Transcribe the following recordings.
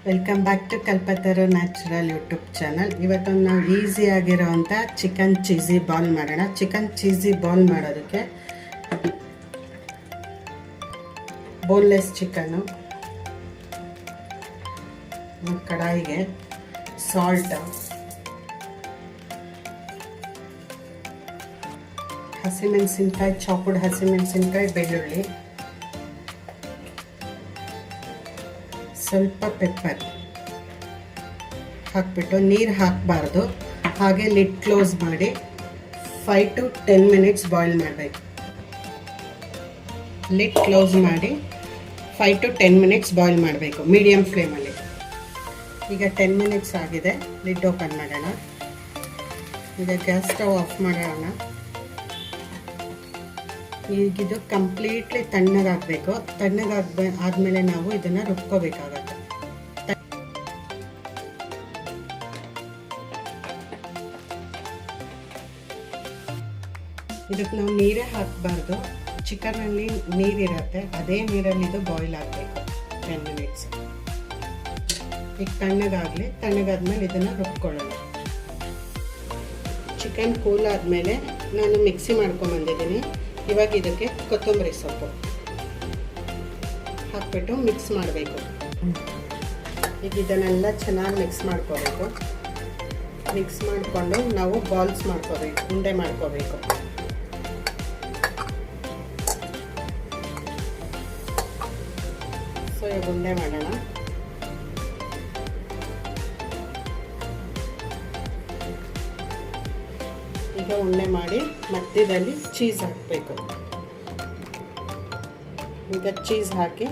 Welcome back to Kalpataru natural YouTube channel. ಇವತ್ತು ನಾವು ಈಸಿಯಾಗಿರೋವಂಥ ಚಿಕನ್ ಚೀಸಿ ಬಾಲ್ ಮಾಡೋಣ. ಚಿಕನ್ ಚೀಸಿ ಬಾಲ್ ಮಾಡೋದಕ್ಕೆ ಬೋನ್ಲೆಸ್ ಚಿಕನ್ನು, ಕಡಾಯಿಗೆ ಸಾಲ್ಟ್, ಹಸಿಮೆಣಸಿನ್ಕಾಯಿ, ಚಾಪುಡ್ ಹಸಿಮೆಣಸಿನ್ಕಾಯಿ, ಬೆಳ್ಳುಳ್ಳಿ, ಸ್ವಲ್ಪ ಪೆಪ್ಪರ್ ಹಾಕ್ಬಿಟ್ಟು ನೀರು ಹಾಕಬಾರ್ದು. ಹಾಗೆ ಲಿಡ್ ಕ್ಲೋಸ್ ಮಾಡಿ 5 to 10 minutes ಬಾಯ್ಲ್ ಮಾಡಬೇಕು. ಲಿಡ್ ಕ್ಲೋಸ್ ಮಾಡಿ 5 to 10 minutes ಬಾಯ್ಲ್ ಮಾಡಬೇಕು ಮೀಡಿಯಮ್ ಫ್ಲೇಮಲ್ಲಿ. ಈಗ 10 minutes ಆಗಿದೆ. ಲಿಡ್ ಓಪನ್ ಮಾಡೋಣ. ಈಗ ಗ್ಯಾಸ್ ಸ್ಟವ್ ಆಫ್ ಮಾಡೋಣ. ಈಗಿದು ಕಂಪ್ಲೀಟ್ಲಿ ತಣ್ಣಗಾಗಬೇಕು. ಆದಮೇಲೆ ನಾವು ಇದನ್ನು ರುಬ್ಕೋಬೇಕಾಗತ್ತೆ. ಇದಕ್ಕೆ ನಾವು ನೀರೇ ಹಾಕಬಾರ್ದು. ಚಿಕನಲ್ಲಿ ನೀರಿರುತ್ತೆ, ಅದೇ ನೀರಲ್ಲಿ ಇದು ಬಾಯ್ಲ್ ಆಗಬೇಕು 10 minutes. ಈಗ ತಣ್ಣಗಾಗಲಿ. ತಣ್ಣಗಾದ್ಮೇಲೆ ಇದನ್ನು ರುಬ್ಕೊಳ್ಳೋಣ. ಚಿಕನ್ ಕೂಲ್ ಆದಮೇಲೆ ನಾನು ಮಿಕ್ಸಿ ಮಾಡ್ಕೊಂಬಂದಿದ್ದೀನಿ. ಇವಾಗ ಇದಕ್ಕೆ ಕೊತ್ತಂಬರಿ ಸೊಪ್ಪು ಹಾಕ್ಬಿಟ್ಟು ಮಿಕ್ಸ್ ಮಾಡಬೇಕು. ಈಗ ಇದನ್ನೆಲ್ಲ ಚೆನ್ನಾಗಿ ಮಿಕ್ಸ್ ಮಾಡ್ಕೋಬೇಕು. ಮಿಕ್ಸ್ ಮಾಡಿಕೊಂಡು ನಾವು ಬಾಲ್ಸ್ ಮಾಡ್ಕೋಬೇಕು, ಉಂಡೆ ಮಾಡ್ಕೋಬೇಕು. ಸೊ ಈಗ ಉಂಡೆ ಮಾಡೋಣ. ಈಗ ಉಂಡೆ ಮಾಡಿ ಮಧ್ಯದಲ್ಲಿ ಚೀಸ್ ಹಾಕಬೇಕು. ಈಗ ಚೀಸ್ ಹಾಕಿ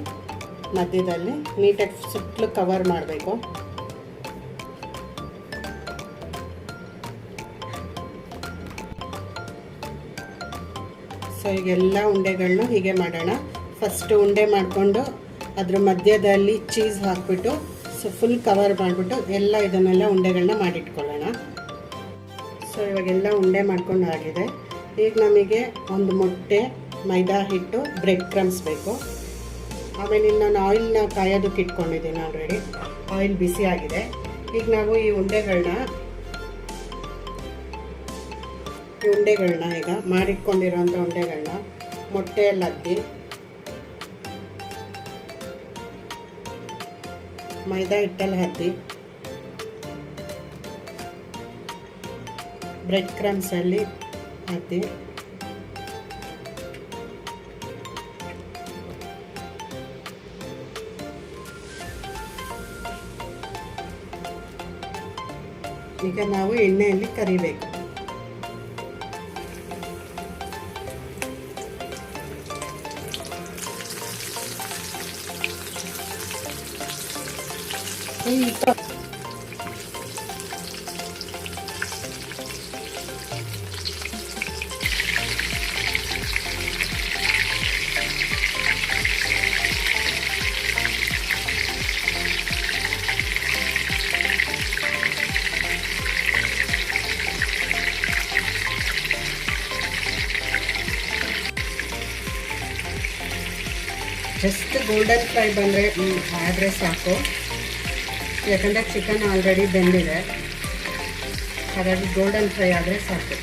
ಮಧ್ಯದಲ್ಲಿ ನೀಟಾಗಿ ಸುತ್ತಲೂ ಕವರ್ ಮಾಡಬೇಕು. ಸೊ ಈಗೆಲ್ಲ ಉಂಡೆಗಳನ್ನೂ ಹೀಗೆ ಮಾಡೋಣ. ಫಸ್ಟ್ ಉಂಡೆ ಮಾಡಿಕೊಂಡು ಅದ್ರ ಮಧ್ಯದಲ್ಲಿ ಚೀಸ್ ಹಾಕ್ಬಿಟ್ಟು ಫುಲ್ ಕವರ್ ಮಾಡಿಬಿಟ್ಟು ಇದನ್ನೆಲ್ಲ ಉಂಡೆಗಳನ್ನ ಮಾಡಿಟ್ಕೊಳ್ಳೋಣ. ಸೊ ಇವಾಗೆಲ್ಲ ಉಂಡೆ ಮಾಡ್ಕೊಂಡು ಆಗಿದೆ. ಈಗ ನಮಗೆ ಒಂದು ಮೊಟ್ಟೆ, ಮೈದಾ ಹಿಟ್ಟು, ಬ್ರೆಡ್ ಕ್ರಮ್ಸ್ ಬೇಕು. ಆಮೇಲೆ ನಾನು ಆಯಿಲ್ನ ಕಾಯೋದಕ್ಕೆ ಇಟ್ಕೊಂಡಿದ್ದೀನಿ ಆಲ್ರೆಡಿ. ಆಯಿಲ್ ಬಿಸಿ ಆಗಿದೆ. ಈಗ ನಾವು ಈ ಉಂಡೆಗಳನ್ನ ಈಗ ಮಾಡಿಟ್ಕೊಂಡಿರೋಂಥ ಉಂಡೆಗಳನ್ನ ಮೊಟ್ಟೆಯಲ್ಲಿ ಅದ್ದಿ, ಮೈದಾ ಹಿಟ್ಟಲ್ಲಿ ಹದ್ದಿ, ಬ್ರೆಡ್ ಕ್ರಮ್ಸಲ್ಲಿ ಹಾಕಿ ಈಗ ನಾವು ಎಣ್ಣೆಯಲ್ಲಿ ಕರಿಬೇಕು. ಜಸ್ಟ್ ಗೋಲ್ಡನ್ ಫ್ರೈ ಆದರೆ ಸಾಕು. ಯಾಕಂದರೆ ಚಿಕನ್ ಆಲ್ರೆಡಿ ಬೆಂದಿದೆ, ಹಾಗಾಗಿ ಗೋಲ್ಡನ್ ಫ್ರೈ ಆದರೆ ಸಾಕು.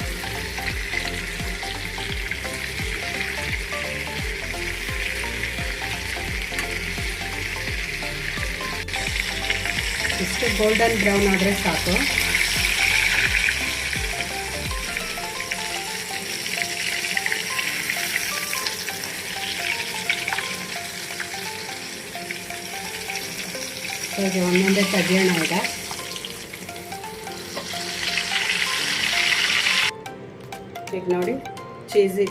ಇಷ್ಟು ಗೋಲ್ಡನ್ ಬ್ರೌನ್ ಆದರೆ ಸಾಕು. ಈಗ ಒಂದೊಂದೇ ತೆಗಿಯೋಣ. ಈಗ ನೋಡಿ,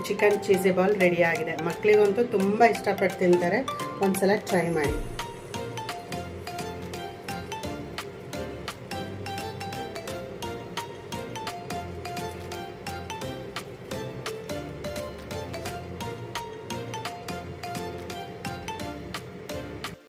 ಚಿಕನ್ ಚೀಸಿ ಬಾಲ್ ರೆಡಿ ಆಗಿದೆ. ಮಕ್ಕಳಿಗಂತೂ ತುಂಬ ಇಷ್ಟಪಟ್ಟು ತಿಂತಾರೆ. ಒಂದ್ಸಲ ಟ್ರೈ ಮಾಡಿ.